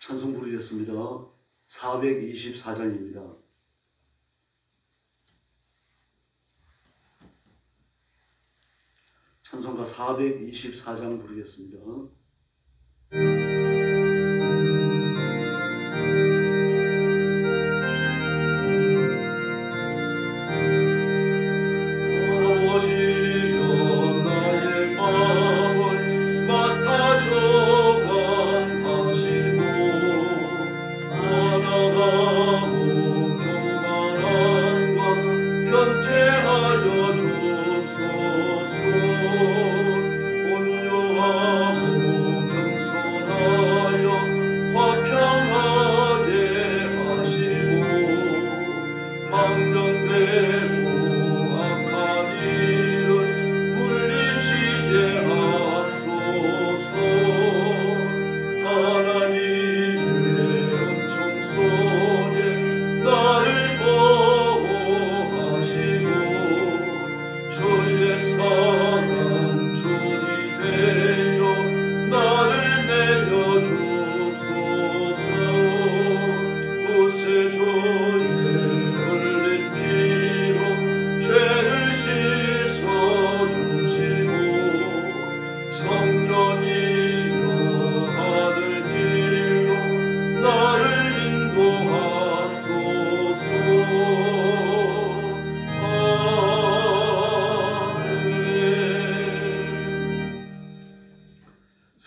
찬송 부르겠습니다. 424장입니다. 찬송가 424장 부르겠습니다. 아멘.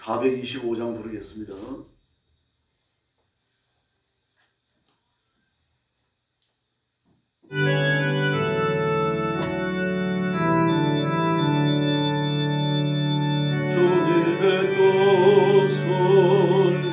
425장 부르겠습니다. 주님의 또 손이로소서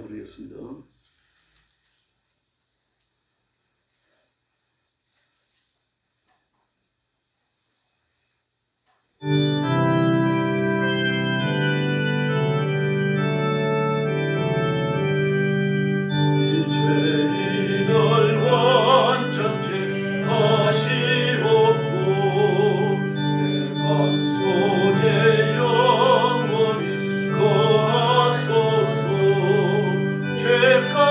부르겠습니다. 죄가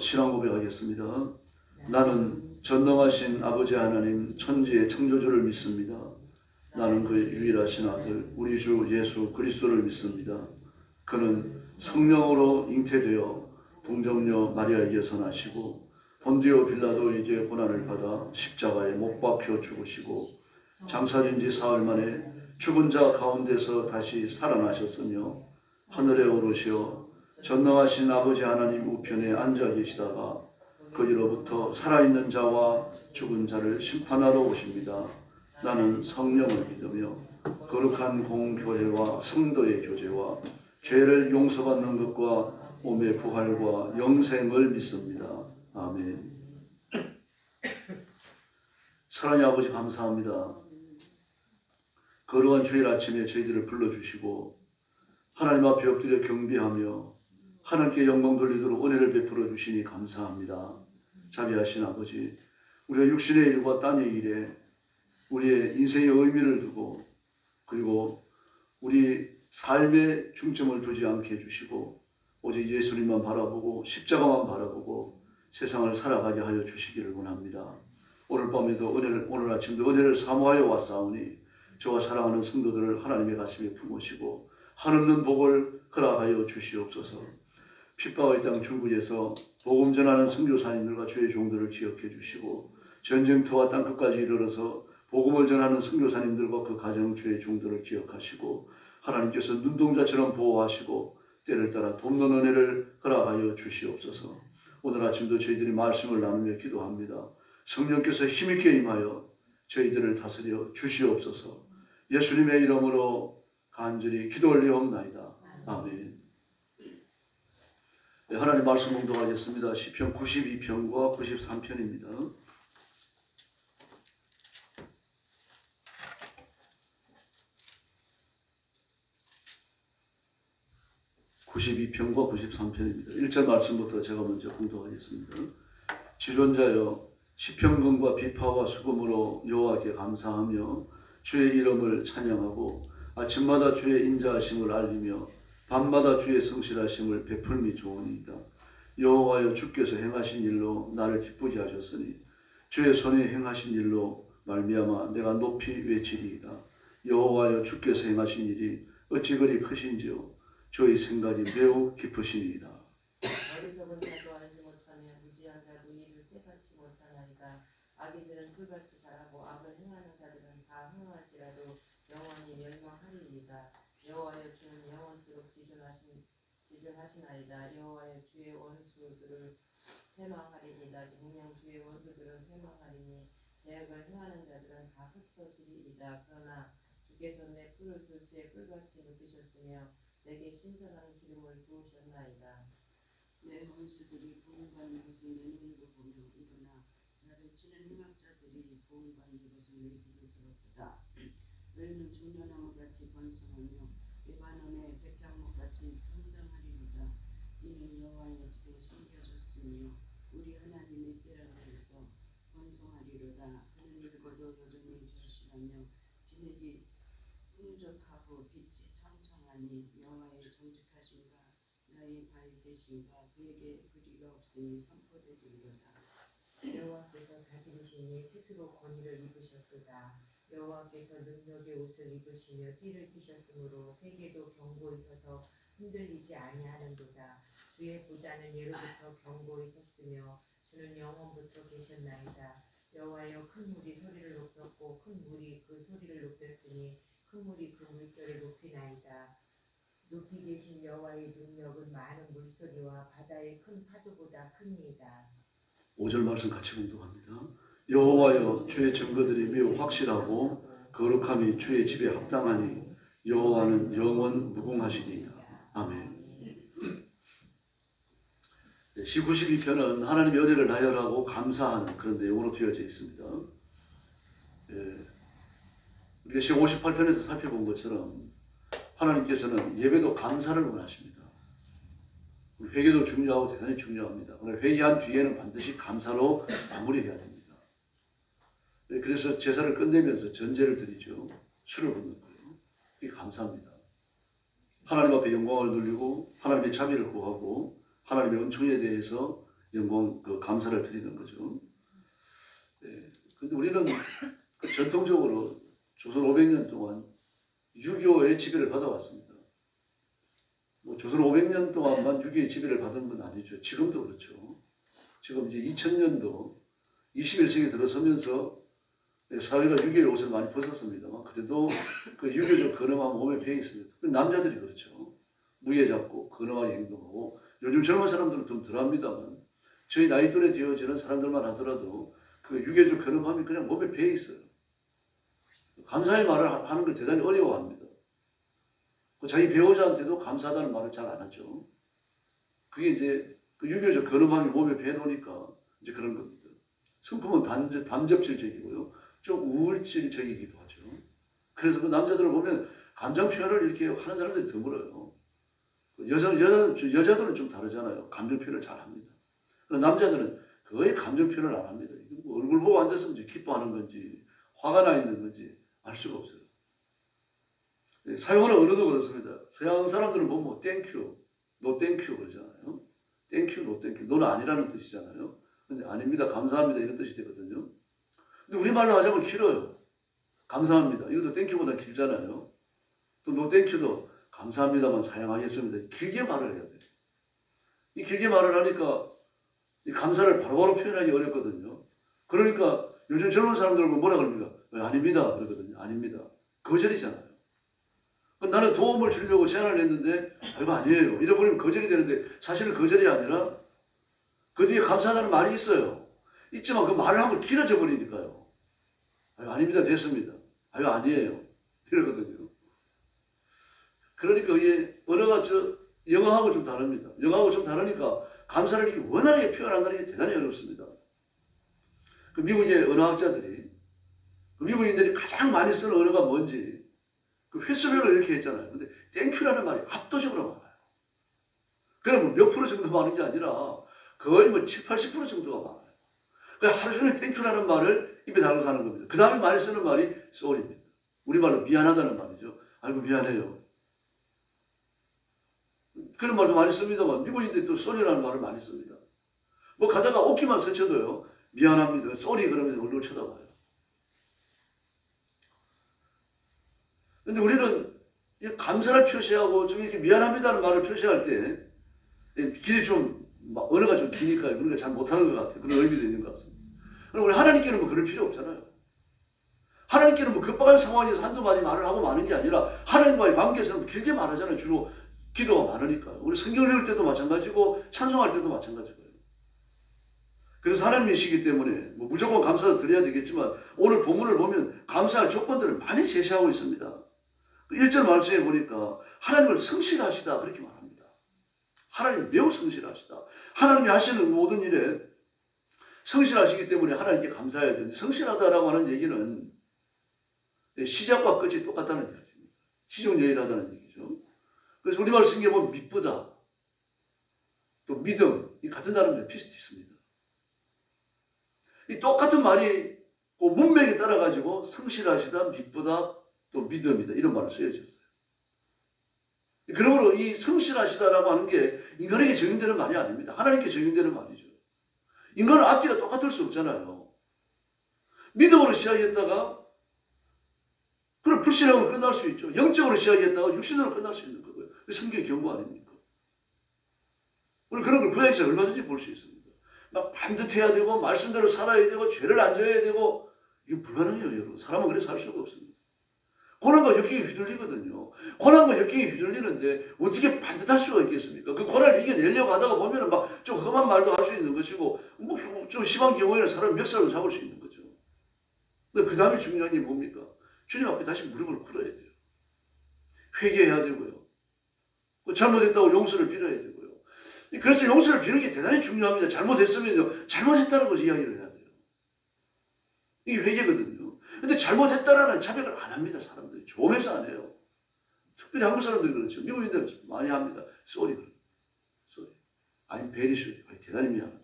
신앙 고백하겠습니다. 나는 전능하신 아버지 하나님 천지의 창조주를 믿습니다. 나는 그의 유일하신 아들 우리 주 예수 그리스도를 믿습니다. 그는 성령으로 잉태되어 동정녀 마리아에게서 나시고 본디오 빌라도에게 고난을 받아 십자가에 못 박혀 죽으시고 장사된 지 사흘 만에 죽은 자 가운데서 다시 살아나셨으며 하늘에 오르시어 전능하신 아버지 하나님 우편에 앉아 계시다가 거기로부터 살아있는 자와 죽은 자를 심판하러 오십니다. 나는 성령을 믿으며 거룩한 공교회와 성도의 교제와 죄를 용서받는 것과 몸의 부활과 영생을 믿습니다. 아멘. 사랑의 아버지 감사합니다. 거룩한 주일 아침에 저희들을 불러주시고 하나님 앞에 엎드려 경배하며 하나님께 영광 돌리도록 은혜를 베풀어 주시니 감사합니다. 자비하신 아버지, 우리가 육신의 일과 땅의 일에 우리의 인생의 의미를 두고 그리고 우리 삶에 중점을 두지 않게 해주시고 오직 예수님만 바라보고 십자가만 바라보고 세상을 살아가게 하여 주시기를 원합니다. 오늘 밤에도 오늘 아침도 은혜를 사모하여 왔사오니 저와 사랑하는 성도들을 하나님의 가슴에 품으시고 한없는 복을 허락하여 주시옵소서. 핍박의 땅 중국에서 복음 전하는 선교사님들과 주의 종들을 기억해 주시고 전쟁터와 땅끝까지 이르러서 복음을 전하는 선교사님들과 그 가정 주의 종들을 기억하시고 하나님께서 눈동자처럼 보호하시고 때를 따라 돕는 은혜를 허락하여 주시옵소서. 오늘 아침도 저희들이 말씀을 나누며 기도합니다. 성령께서 힘있게 임하여 저희들을 다스려 주시옵소서. 예수님의 이름으로 간절히 기도 올리옵나이다. 아멘. 네, 하나님 말씀 공독하겠습니다. 시편 92편과 93편입니다. (92편과) (93편입니다) 1절 말씀부터 제가 먼저 공독하겠습니다. 지존자여 시편금과 비파와 수금으로 여호와께 감사하며 주의 이름을 찬양하고 아침마다 주의 인자하심을 알리며 밤마다 주의 성실하심을 베풀미 좋으니이다. 여호와여 주께서 행하신 일로 나를 기쁘게 하셨으니 주의 손에 행하신 일로 말미암아 내가 높이 외치리이다. 여호와여 주께서 행하신 일이 어찌 그리 크신지요. 주의 생각이 매우 깊으시니이다. 어리석은 자도 알지 못하며 무지한 자도 이를 깨닫지 못하나이다. 악인들은 풀같이 자라고 악을 행하는 자들은 다 흥할지라도 영원히 멸망하리이다. 여호와여 주는 영원토록 지존하시나이다. 여호와여 주의 원수들을 회망하리이다. 정녕 주의 원수들은 회망하리니 죄악을 행하는 자들은 다 흩어지리이다. 그러나 주께서 내 뿔을 돌수의 뿔같이 높이셨으며 내게 신선한 기름을 부으셨나이다. 내 원수들이 보응받는 것을 내 눈으로 보며 일어나 나를 치는 행악자들이 보응받는 것을 내 귀로 들었도다. 너희는 종려나무같이 번성하며 레바논의 백향목같이 성장하리로다. 이는 여호와의 집에 심겨졌으며 우리 하나님의 때라는 데서 번성하리로다. 그는 늙어도 여전히 주시라며 진액이 풍족하고 빛이 청청하니 여호와의 정직하신가 나의 밝으신가 그에게 그리가 없으니 선포되리로다. 여호와께서 다스리시니 스스로 권위를 입으셨도다. 여호와께서 능력의 옷을 입으시며 띠를 띠셨으므로 세계도 경고에 서서 흔들리지 아니하는도다. 주의 보좌는 예로부터 경고에 섰으며 주는 영원부터 계셨나이다. 여호와여 큰 물이 소리를 높였고 큰 물이 그 소리를 높였으니 큰 물이 그 물결에 높이나이다. 높이 계신 여호와의 능력은 많은 물소리와 바다의 큰 파도보다 크니이다. 5절 말씀 같이 공독합니다. 여호와여 주의 증거들이 매우 확실하고 거룩함이 주의 집에 합당하니 여호와는 영원 무궁하시니이다. 아멘. 시 92편은 하나님의 은혜를 나열하고 감사하는 그런 내용으로 되어져 있습니다. 우리가 시 58편에서 살펴본 것처럼 하나님께서는 예배도 감사를 원하십니다. 회개도 중요하고 대단히 중요합니다. 오늘 회개한 뒤에는 반드시 감사로 마무리해야 됩니다. 그래서 제사를 끝내면서 전제를 드리죠. 술을 붓는 거예요. 이게 감사합니다. 하나님 앞에 영광을 돌리고 하나님의 자비를 구하고 하나님의 은총에 대해서 영광, 그 감사를 드리는 거죠. 예. 근데 우리는 전통적으로 조선 500년 동안 유교의 지배를 받아왔습니다. 뭐 조선 500년 동안만 유교의 지배를 받은 건 아니죠. 지금도 그렇죠. 지금 이제 2000년도 21세기 들어서면서 사회가 유교의 옷을 많이 벗었습니다만 그래도 그 유교적 근엄한 몸에 배어 있습니다. 남자들이 그렇죠. 무예 잡고 근엄하게 행동하고 요즘 젊은 사람들은 좀 덜합니다만 저희 나이 또래 되어지는 사람들만 하더라도 그 유교적 근엄함이 그냥 몸에 배어 있어요. 감사의 말을 하는 걸 대단히 어려워합니다. 자기 배우자한테도 감사하다는 말을 잘 안 하죠. 그게 이제 그 유교적 근엄함이 몸에 배어 놓으니까 이제 그런 겁니다. 성품은 담접질적이고요. 좀 우울질적이기도 하죠. 그래서 그 남자들을 보면 감정 표현을 이렇게 하는 사람들이 드물어요. 여자들은 좀 다르잖아요. 감정 표현을 잘 합니다. 남자들은 거의 감정 표현을 안 합니다. 뭐 얼굴 보고 앉아서 이제 기뻐하는 건지 화가 나 있는 건지 알 수가 없어요. 사용하는 언어도 그렇습니다. 서양 사람들은 보면 땡큐, 노 땡큐 그러잖아요. 땡큐, 노 땡큐. 노는 아니라는 뜻이잖아요. 근데 아닙니다. 감사합니다. 이런 뜻이 되거든요. 근데 우리말로 하자면 길어요. 감사합니다. 이것도 땡큐보다 길잖아요. 또 노 땡큐도 감사합니다만 사용하겠습니다. 길게 말을 해야 돼요. 이 길게 말을 하니까 이 감사를 바로바로 표현하기 어렵거든요. 그러니까 요즘 젊은 사람들은 뭐라 그럽니까? 아닙니다. 그러거든요. 아닙니다. 거절이잖아요. 나는 도움을 주려고 제안을 했는데 이거 아니에요. 이래버리면 거절이 되는데 사실은 거절이 아니라 그 뒤에 감사하다는 말이 있어요. 있지만 그 말을 하면 길어져 버리니까요. 아닙니다. 됐습니다. 아니에요. 이러거든요. 그러니까 이게 언어가 영어하고 좀 다릅니다. 영어하고 좀 다르니까 감사를 이렇게 원활하게 표현한다는 게 대단히 어렵습니다. 그 미국의 언어학자들이 미국인들이 가장 많이 쓰는 언어가 뭔지 그 횟수별로 이렇게 했잖아요. 근데 땡큐라는 말이 압도적으로 많아요. 그럼 몇 프로 정도 많은 게 아니라 거의 뭐 7, 80% 정도가 많아요. 그러니까 하루 종일 땡큐라는 말을 입에 달고 사는 겁니다. 그 다음에 많이 쓰는 말이 sorry입니다. 우리말로 미안하다는 말이죠. 아이고 미안해요. 그런 말도 많이 씁니다만 미국인들이 또 sorry라는 말을 많이 씁니다. 뭐 가다가 옷기만 스쳐도요. 미안합니다. sorry 그러면 얼굴 쳐다봐요. 근데 우리는 감사를 표시하고 좀 이렇게 미안합니다는 말을 표시할 때 길이 좀 언어가 좀 기니까 우리가 잘 못하는 것 같아요. 그런 의미도 있는 것 같습니다. 그럼 우리 하나님께는 뭐 그럴 필요 없잖아요. 하나님께는 뭐 급박한 상황에서 한두 마디 말을 하고 마는 게 아니라 하나님과의 관계에서는 길게 말하잖아요. 주로 기도가 많으니까. 우리 성경 읽을 때도 마찬가지고 찬송할 때도 마찬가지고요. 그래서 하나님이시기 때문에 뭐 무조건 감사도 드려야 되겠지만 오늘 본문을 보면 감사할 조건들을 많이 제시하고 있습니다. 1절 말씀에 보니까 하나님을 성실하시다 그렇게 말합니다. 하나님 매우 성실하시다. 하나님이 하시는 모든 일에 성실하시기 때문에 하나님께 감사해야 되는데 성실하다라고 하는 얘기는 시작과 끝이 똑같다는 얘기입니다. 시종여일하다는 얘기죠. 그래서 우리말 성경에 보면 미쁘다 또 믿음 이 같은 단어입니다. 비슷했습니다. 이 똑같은 말이 그 문맥에 따라 가지고 성실하시다 미쁘다 또 믿음이다 이런 말을 쓰여졌어요. 그러므로 이 성실하시다라고 하는 게 인간에게 적용되는 말이 아닙니다. 하나님께 적용되는 말이죠. 인간은 앞뒤가 똑같을 수 없잖아요. 믿음으로 시작했다가 그럼 불신앙으로 끝날 수 있죠. 영적으로 시작했다가 육신으로 끝날 수 있는 거고요. 성경의 경고 아닙니까? 우리 그런 걸 구약에서 얼마든지 볼 수 있습니다. 막 반듯해야 되고 말씀대로 살아야 되고 죄를 안 져야 되고 이게 불가능해요. 여러분. 사람은 그렇게 살 수가 없습니다. 고난과 역경에 휘둘리거든요. 고난과 역경에 휘둘리는데 어떻게 반듯할 수가 있겠습니까? 그 고난을 이겨내려고 하다가 보면 막 좀 험한 말도 할 수 있는 것이고 뭐 좀 심한 경우에는 사람 멱살도 잡을 수 있는 거죠. 근데 그 다음에 중요한 게 뭡니까? 주님 앞에 다시 무릎을 꿇어야 돼요. 회개해야 되고요. 잘못했다고 용서를 빌어야 되고요. 그래서 용서를 비는 게 대단히 중요합니다. 잘못했으면요. 잘못했다는 것을 이야기를 해야 돼요. 이게 회개거든요. 근데 잘못했다라는 자백을 안 합니다. 사람들이. 조금해서 안 해요. 특별히 한국 사람들이 그렇죠. 미국인들은 많이 합니다. sorry. sorry. I'm very sorry. 대단히 미안합니다.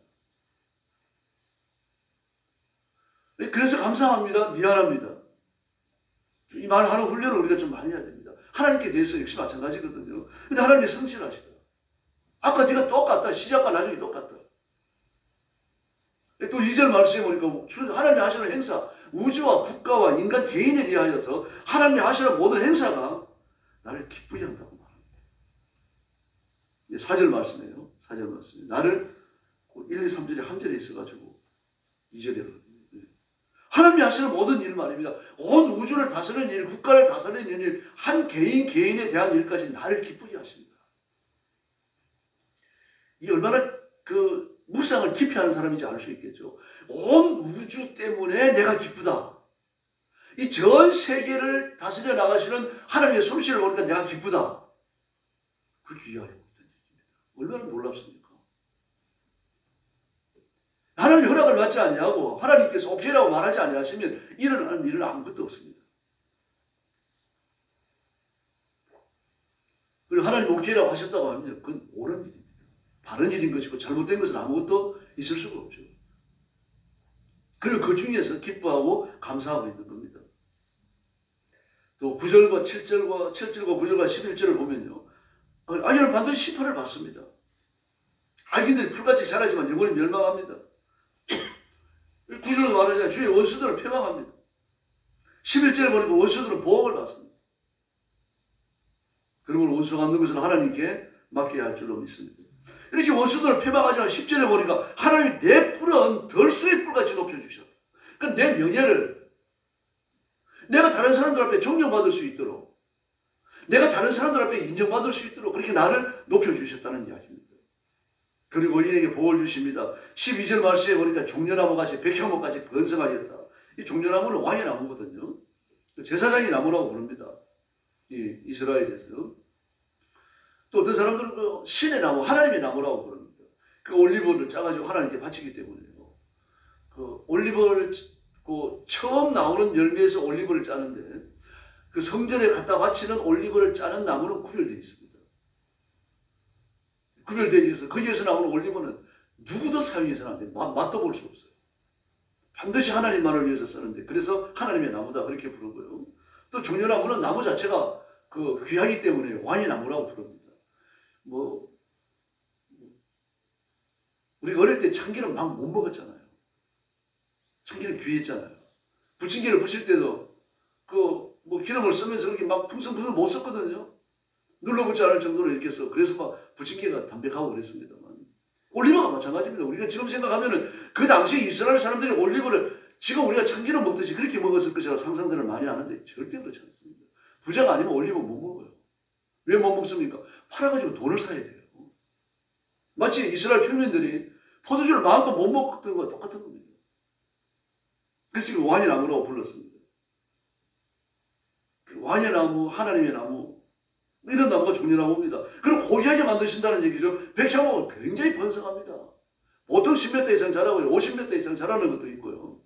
그래서 감사합니다. 미안합니다. 이 말을 하는 훈련을 우리가 좀 많이 해야 됩니다. 하나님께 대해서 역시 마찬가지거든요. 근데 하나님이 성실하시다. 아까 네가 똑같다. 시작과 나중에 똑같다. 또 2절 말씀에 보니까 하나님이 하시는 행사, 우주와 국가와 인간 개인에 대하여서 하나님이 하시는 모든 행사가 나를 기쁘게 한다고 말합니다. 4절 말씀이에요. 4절 말씀. 나를 1, 2, 3절에 한 절에 있어가지고 2절에 하나님이 하시는 모든 일 말입니다. 온 우주를 다스리는 일, 국가를 다스리는 일, 한 개인에 대한 일까지 나를 기쁘게 하십니다. 이 얼마나 그 묵상을 깊이 하는 사람인지 알 수 있겠죠. 온 우주 때문에 내가 기쁘다. 이 전 세계를 다스려 나가시는 하나님의 솜씨를 보니까 내가 기쁘다. 그렇게 이해하려고 있다는 얘기입니다. 얼마나 놀랍습니까? 하나님 허락을 받지 않냐고 하나님께서 오케이라고 말하지 않으시면 일어나는 일은 아무것도 없습니다. 그리고 하나님 오케이라고 하셨다고 하면 그건 옳은 일입니다. 바른 일인 것이고 잘못된 것은 아무것도 있을 수가 없죠. 그리고 그 중에서 기뻐하고 감사하고 있는 겁니다. 또 9절과 7절과 9절과 11절을 보면요. 아이는 반드시 심판을 받습니다. 아기들이 풀같이 자라지만 영원히 멸망합니다. 9절도 말하자면 주의 원수들은 패망합니다. 11절에 보니까 원수들은 보복을 받습니다. 그러면 원수가 없는 것은 하나님께 맡겨야 할 줄로 믿습니다. 이렇게 원수들을 패망하지만 10절에 보니까 하나님이 내 뿔은 덜수의 뿔같이 높여주셨다. 그러니까 내 명예를 내가 다른 사람들 앞에 존경받을 수 있도록 내가 다른 사람들 앞에 인정받을 수 있도록 그렇게 나를 높여주셨다는 이야기입니다. 그리고 이에게 복을 주십니다. 12절 말씀에 보니까 종려나무같이 백향목같이 번성하였다. 이 종려나무는 왕의 나무거든요. 제사장의 나무라고 부릅니다. 이 이스라엘에서. 또 어떤 사람들은 그 신의 나무, 하나님의 나무라고 부릅니다. 그 올리브를 짜가지고 하나님께 바치기 때문에요. 그 올리브를 그 처음 나오는 열매에서 올리브를 짜는데 그 성전에 갖다 바치는 올리브를 짜는 나무는 구별되어 있습니다. 구별되어 있어서 거기에서 나오는 올리브는 누구도 사용해서는 안 돼요. 맛도 볼 수 없어요. 반드시 하나님만을 위해서 쓰는데 그래서 하나님의 나무다 그렇게 부르고요. 또 종려나무는 나무 자체가 그 귀하기 때문에 왕의 나무라고 부릅니다. 뭐 우리 어릴 때 참기름 막 못 먹었잖아요. 참기름 귀했잖아요. 부침개를 부칠 때도 그 뭐 기름을 쓰면서 그렇게 막 풍성풍성 못 썼거든요. 눌러붙지 않을 정도로 이렇게 써. 그래서 막 부침개가 담백하고 그랬습니다만 올리브가 마찬가지입니다. 우리가 지금 생각하면은 그 당시 이스라엘 사람들이 올리브를 지금 우리가 참기름 먹듯이 그렇게 먹었을 것이라 상상들을 많이 하는데 절대 그렇지 않습니다. 부자가 아니면 올리브 못 먹어요. 왜 못 먹습니까? 팔아가지고 돈을 사야 돼요. 마치 이스라엘 평민들이 포도주를 마음껏 못 먹던 것과 똑같은 겁니다. 그래서 지금 왕의 나무라고 불렀습니다. 왕의 나무, 하나님의 나무 이런 나무가 종려나무입니다. 그리고 고귀하게 만드신다는 얘기죠. 백향목은 굉장히 번성합니다. 보통 10m 이상 자라고요. 50m 이상 자라는 것도 있고요.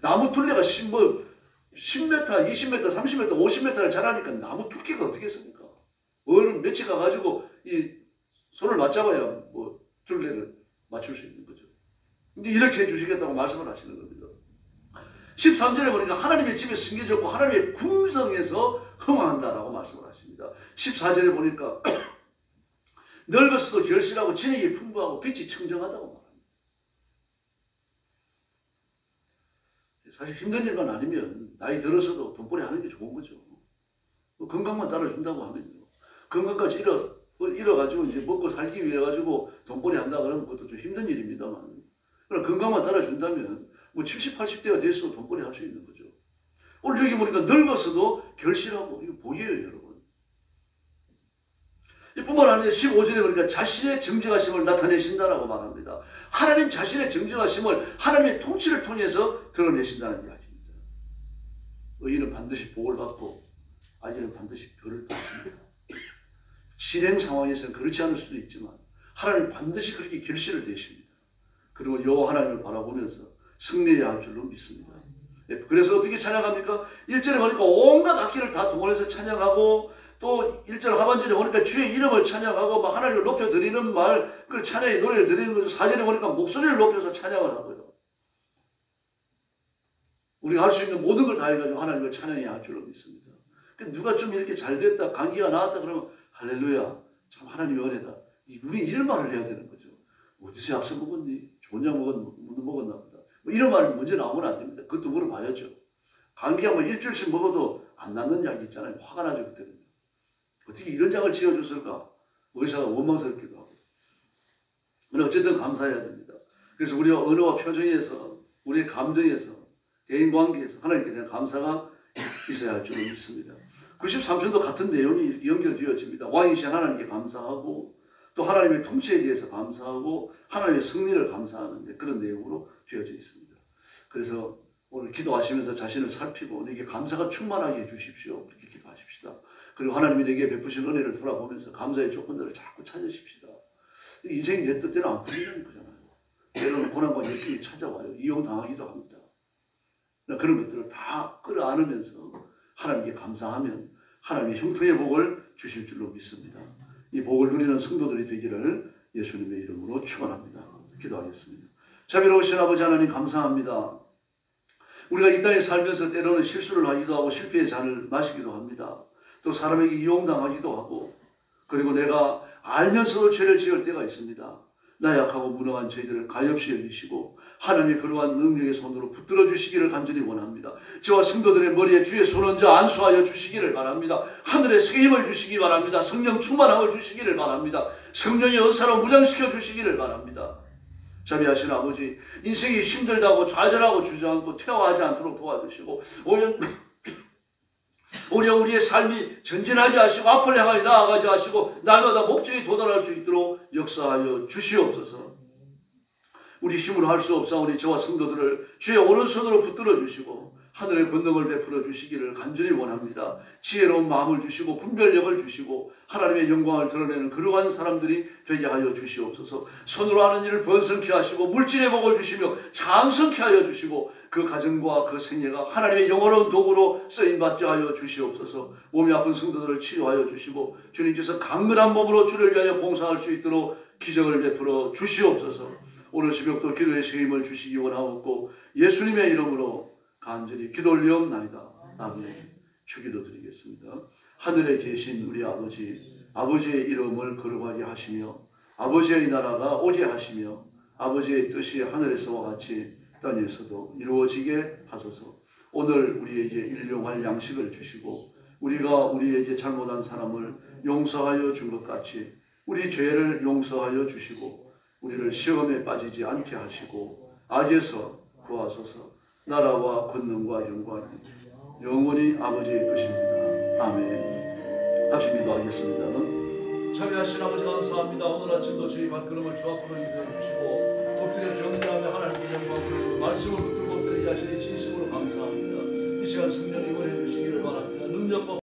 나무 둘레가 10m, 20m, 30m, 50m를 자라니까 나무 두께가 어떻겠습니까? 어른 며칠 가가지고 이 손을 맞잡아야 뭐 둘레를 맞출 수 있는 거죠. 근데 이렇게 해주시겠다고 말씀을 하시는 겁니다. 13절에 보니까 하나님의 집에 숨겨졌고 하나님의 궁성에서 흥황한다라고 말씀을 하십니다. 14절에 보니까 늙었어도 결실하고 진액이 풍부하고 빛이 청정하다고 말합니다. 사실 힘든 일만 아니면 나이 들어서도 돈벌이 하는 게 좋은 거죠. 건강만 따라준다고 하면요. 건강까지 잃어가지고 이제 먹고 살기 위해 가지고 돈벌이 한다 그러면 그것도 좀 힘든 일입니다만 그럼 건강만 따라준다면 뭐 70, 80대가 돼서 돈벌이 할 수 있는 거죠. 오늘 여기 보니까 늙어서도 결실하고 이거 복이에요, 여러분. 이뿐만 아니라 15절에 보니까 자신의 정직하심을 나타내신다라고 말합니다. 하나님 자신의 정직하심을 하나님의 통치를 통해서 드러내신다는 이야기입니다. 의인은 반드시 복을 받고 악인은 반드시 벌을 받습니다. 실행 상황에서는 그렇지 않을 수도 있지만 하나님 반드시 그렇게 결실을 내십니다. 그리고 여호와 하나님을 바라보면서 승리해야 할 줄로 믿습니다. 그래서 어떻게 찬양합니까? 1절에 보니까 온갖 악기를 다 동원해서 찬양하고 또 1절 하반절에 보니까 주의 이름을 찬양하고 막 하나님을 높여드리는 말, 그 찬양의 노래를 드리는 거죠. 4절에 보니까 목소리를 높여서 찬양을 하고요. 우리가 할 수 있는 모든 걸 다 해가지고 하나님을 찬양해야 할 줄로 믿습니다. 누가 좀 이렇게 잘 됐다, 감기가 나았다 그러면 할렐루야, 참 하나님의 은혜다. 우리 이런 말을 해야 되는 거죠. 어디서 약속 먹었니? 좋은 약 먹었나 보다. 뭐 이런 말이 먼저 나오면 안 됩니다. 그것도 물어봐야죠. 감기약 뭐 일주일씩 먹어도 안 낫는 약이 있잖아요. 화가 나죠 그때는. 어떻게 이런 약을 지어줬을까? 의사가 원망스럽기도 하고. 근데 어쨌든 감사해야 됩니다. 그래서 우리가 언어와 표정에서, 우리의 감정에서, 대인관계에서 하나님께 대한 감사가 있어야 할 줄을 믿습니다. 93편도 같은 내용이 연결되어집니다. 왕이신 하나님께 감사하고 또 하나님의 통치에 대해서 감사하고 하나님의 승리를 감사하는 그런 내용으로 되어져 있습니다. 그래서 오늘 기도하시면서 자신을 살피고 내게 감사가 충만하게 해주십시오. 그렇게 기도하십시다. 그리고 하나님이 내게 베푸신 은혜를 돌아보면서 감사의 조건들을 자꾸 찾으십시다. 인생이 내 뜻대로 안 풀리는 거잖아요. 때로는 고난과 역경이 찾아와요. 이용당하기도 합니다. 그런 것들을 다 끌어안으면서 하나님께 감사하면 하나님의 형통의 복을 주실 줄로 믿습니다. 이 복을 누리는 성도들이 되기를 예수님의 이름으로 축원합니다. 기도하겠습니다. 자비로우신 아버지 하나님 감사합니다. 우리가 이 땅에 살면서 때로는 실수를 하기도 하고 실패의 잔을 마시기도 합니다. 또 사람에게 이용당하기도 하고 그리고 내가 알면서도 죄를 지을 때가 있습니다. 나약하고 무능한 저희들을 가엾이 여기시고 하나님의 그러한 능력의 손으로 붙들어 주시기를 간절히 원합니다. 저와 성도들의 머리에 주의 손 얹어 안수하여 주시기를 바랍니다. 하늘의 새 힘을 주시기 바랍니다. 성령 충만함을 주시기를 바랍니다. 성령의 은사로 무장시켜 주시기를 바랍니다. 자비하신 아버지, 인생이 힘들다고 좌절하고 주저앉고 퇴화하지 않도록 도와주시고 오히려 우리의 삶이 전진하게 하시고 앞을 향하여 나아가게 하시고 날마다 목적에 도달할 수 있도록 역사하여 주시옵소서. 우리 힘으로 할 수 없사오니 저와 성도들을 주의 오른손으로 붙들어 주시고 하늘의 권능을 베풀어 주시기를 간절히 원합니다. 지혜로운 마음을 주시고 분별력을 주시고 하나님의 영광을 드러내는 그러한 사람들이 되게 하여 주시옵소서. 손으로 하는 일을 번성케 하시고 물질의 복을 주시며 장성케 하여 주시고 그 가정과 그 생애가 하나님의 영원한 도구로 쓰임받게 하여 주시옵소서. 몸이 아픈 성도들을 치료하여 주시고 주님께서 강건한 몸으로 주를 위하여 봉사할 수 있도록 기적을 베풀어 주시옵소서. 오늘 새벽도 기도의 새 힘을 주시기 원하옵고 예수님의 이름으로 간절히 기도 올리옵나이다. 아멘. 주기도 드리겠습니다. 하늘에 계신 우리 아버지, 아버지의 이름을 거룩하게 하시며 아버지의 나라가 오게 하시며 아버지의 뜻이 하늘에서와 같이 땅에서도 이루어지게 하소서. 오늘 우리에게 일용할 양식을 주시고 우리가 우리에게 잘못한 사람을 용서하여 준 것 같이 우리 죄를 용서하여 주시고 우리를 시험에 빠지지 않게 하시고 악에서 구하소서. 나라와 권능과 영광이 영원히 아버지의 것입니다. 아멘. 다시 기도하겠습니다. 자비하신 아버지 감사합니다. 오늘 아침도 저희 발걸음을 주 앞으로 인도해 주시고 엎드려 경배하며 하나님께 영광을 말씀을 붙들고 엎드려 하시니 진심으로 감사합니다. 이 시간 성령 임원해 주시기를 바랍니다. 능력과